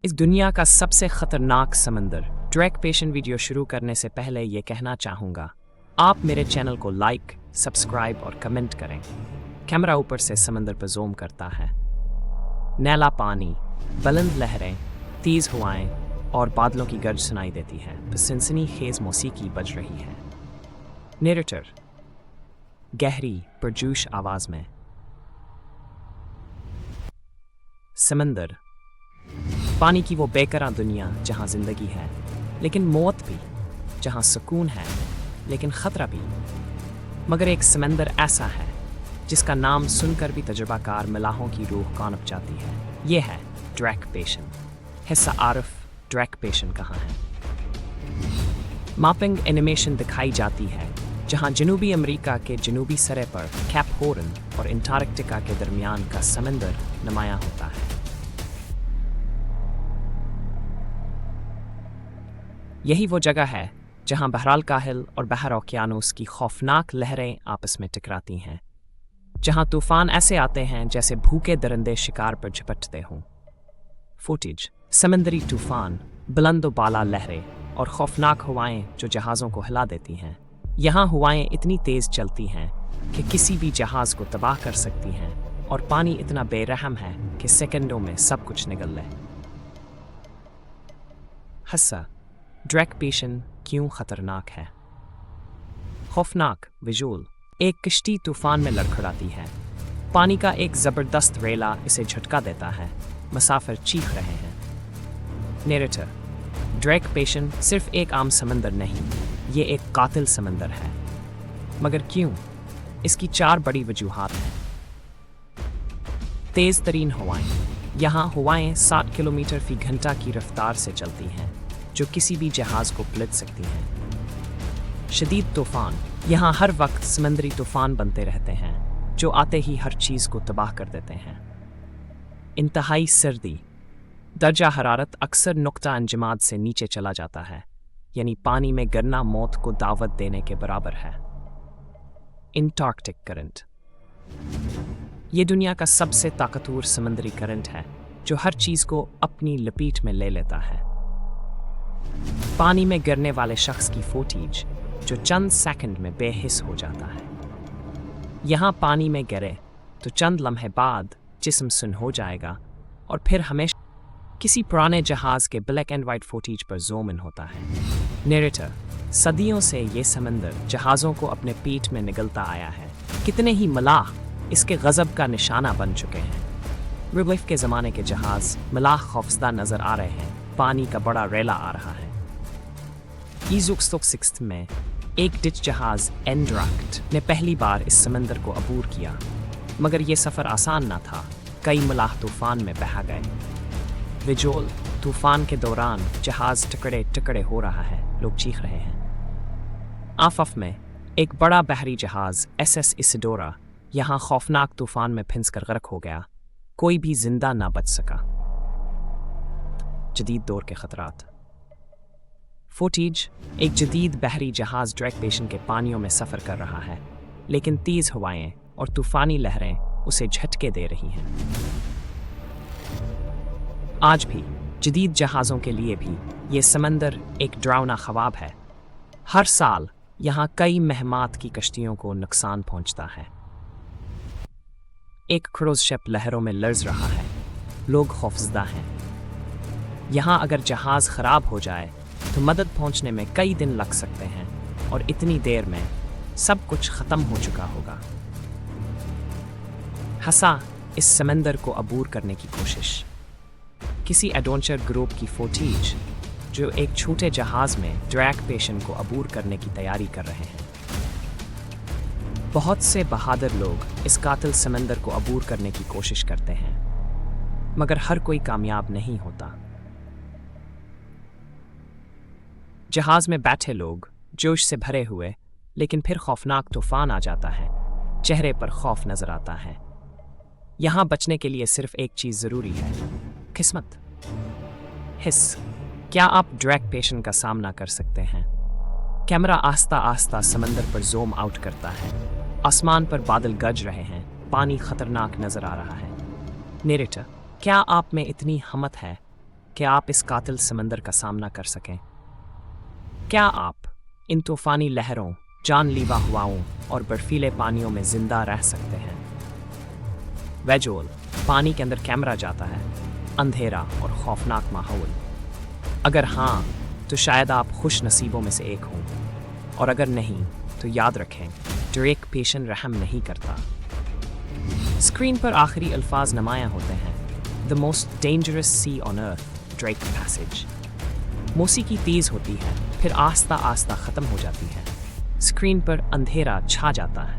इस दुनिया का सबसे खतरनाक समंदर ड्रैक पेशन वीडियो शुरू करने से पहले ये कहना चाहूँगा, आप मेरे चैनल को लाइक, सब्सक्राइब और कमेंट करें। कैमरा ऊपर से समंदर पर ज़ूम करता है। नीला पानी, बुलंद लहरें, तेज़ हवाएं और बादलों की गर्ज सुनाई देती है। सनसनी खेज मौसीकी बज रही है। नरेटर गहरी परजोश आवाज़ में। समंदर पानी की वो बेकरार दुनिया जहाँ ज़िंदगी है लेकिन मौत भी, जहाँ सुकून है लेकिन ख़तरा भी। मगर एक समंदर ऐसा है जिसका नाम सुनकर भी तजुर्बाकार मलाहों की रूह कांप जाती है। ये है ड्रैक पेशन। हिस्सा आरिफ, ड्रैक पेशन कहाँ है? मैपिंग एनिमेशन दिखाई जाती है जहाँ जनूबी अमेरिका के जनूबी सरे पर कैप हॉर्न और अंटार्कटिका के दरमियान का समंदर नुमायां होता है। यही वो जगह है जहां बहराल काहिल और बहर ओकियानूस की खौफनाक लहरें आपस में टकराती हैं, जहां तूफान ऐसे आते हैं जैसे भूखे दरिंदे शिकार पर झपटते हों। फुटेज समंदरी तूफान, बुलंद व बाला लहरें और खौफनाक हवाएं जो जहाज़ों को हिला देती हैं। यहाँ हवाएं इतनी तेज़ चलती हैं कि किसी भी जहाज़ को तबाह कर सकती हैं, और पानी इतना बेरहम है कि सेकंडों में सब कुछ निगल ले। हिस्सा ड्रैक पेशन क्यों खतरनाक है? खौफनाक विजुअल। एक किश्ती तूफान में लड़खड़ाती है। पानी का एक ज़बरदस्त रेला इसे झटका देता है। मुसाफिर चीख रहे हैं। नरेटर ड्रैक पेशन सिर्फ एक आम समंदर नहीं, ये एक कातिल समंदर है। मगर क्यों? इसकी 4 बड़ी वजूहात हैं। तेज़ तरीन हवाएं। यहाँ हवाएं 60 किलोमीटर फी घंटा की रफ्तार से चलती हैं, जो किसी भी जहाज़ को पलट सकती हैं। शदीद तूफ़ान। यहाँ हर वक्त समंदरी तूफ़ान बनते रहते हैं जो आते ही हर चीज़ को तबाह कर देते हैं। इंतहाई सर्दी। दर्जा हरारत अक्सर नुक्ता अंजमाद से नीचे चला जाता है, यानी पानी में गिरना मौत को दावत देने के बराबर है। Antarctic current. ये दुनिया का सबसे ताकतवर समंदरी करंट है जो हर चीज़ को अपनी लपेट में ले लेता है। पानी में गिरने वाले शख्स की फुटेज जो चंद सेकंड में बेहिस हो जाता है। यहाँ पानी में गिरे तो चंद लम्हे बाद जिस्म सुन्न हो जाएगा और फिर हमेशा किसी पुराने जहाज़ के ब्लैक एंड वाइट फुटेज पर ज़ूम इन होता है। नरेटर सदियों से ये समंदर जहाज़ों को अपने पेट में निगलता आया है। कितने ही मलाह इसके गज़ब का निशाना बन चुके हैं। रिलीफ के ज़माने के जहाज़ मलाह खौफजदा नज़र आ रहे हैं। पानी का बड़ा रेला आ रहा है। ईज़ुक्स में एक डिच जहाज़ एंड्राक्ट ने पहली बार इस समंदर को अबूर किया, मगर यह सफ़र आसान ना था। कई मलाह तूफ़ान में बह गए। विजुअल तूफ़ान के दौरान जहाज़ टुकड़े टुकड़े हो रहा है, लोग चीख रहे हैं। आफफ में एक बड़ा बहरी जहाज़ SS इसिडोरा यहाँ खौफनाक तूफ़ान में फिंसकर गर्क हो गया। कोई भी जिंदा ना बच सका। जदीद दौर के खतरात। फुटेज एक जदीद बहरी जहाज़ ड्रैक पेशन के पानियों में सफ़र कर रहा है, लेकिन तेज़ हवाएं और तूफ़ानी लहरें उसे झटके दे रही हैं। आज भी जदीद जहाज़ों के लिए भी ये समंदर एक डरावना ख्वाब है। हर साल यहाँ कई महमात की कश्तियों को नुकसान पहुँचता है। एक क्रूज़ शिप लहरों में लर्ज़ रहा है। लोग खौफजदा हैं। यहाँ अगर जहाज़ ख़राब हो जाए तो मदद पहुँचने में कई दिन लग सकते हैं, और इतनी देर में सब कुछ ख़त्म हो चुका होगा। हंसा इस समंदर को अबूर करने की कोशिश। किसी एडवेंचर ग्रुप की फुटेज जो एक छोटे जहाज़ में ड्रैक पेशन को अबूर करने की तैयारी कर रहे हैं। बहुत से बहादुर लोग इस कातिल समंदर को अबूर करने की कोशिश करते हैं, मगर हर कोई कामयाब नहीं होता। जहाज़ में बैठे लोग जोश से भरे हुए, लेकिन फिर खौफनाक तूफ़ान आ जाता है। चेहरे पर खौफ नज़र आता है। यहाँ बचने के लिए सिर्फ एक चीज़ ज़रूरी है, किस्मत। हिस्स क्या आप ड्रैक पेशन का सामना कर सकते हैं? कैमरा आस्ता आस्ता समंदर पर ज़ूम आउट करता है। आसमान पर बादल गरज रहे हैं। पानी खतरनाक नज़र आ रहा है। नरेटर क्या आप में इतनी हिम्मत है कि आप इस कातिल समंदर का सामना कर सकें? क्या आप इन तूफानी लहरों, जानलेवा हवाओं और बर्फीले पानियों में जिंदा रह सकते हैं? वेजोल, पानी के अंदर कैमरा जाता है, अंधेरा और खौफनाक माहौल। अगर हाँ, तो शायद आप खुश नसीबों में से एक हों, और अगर नहीं, तो याद रखें, ड्रेक पेशन रहम नहीं करता। स्क्रीन पर आखिरी अल्फाज नुमायां होते हैं, the most dangerous sea on earth, Drake Passage. मौसीकी तेज होती है, फिर आस्ता आस्ता ख़त्म हो जाती है। स्क्रीन पर अंधेरा छा जाता है।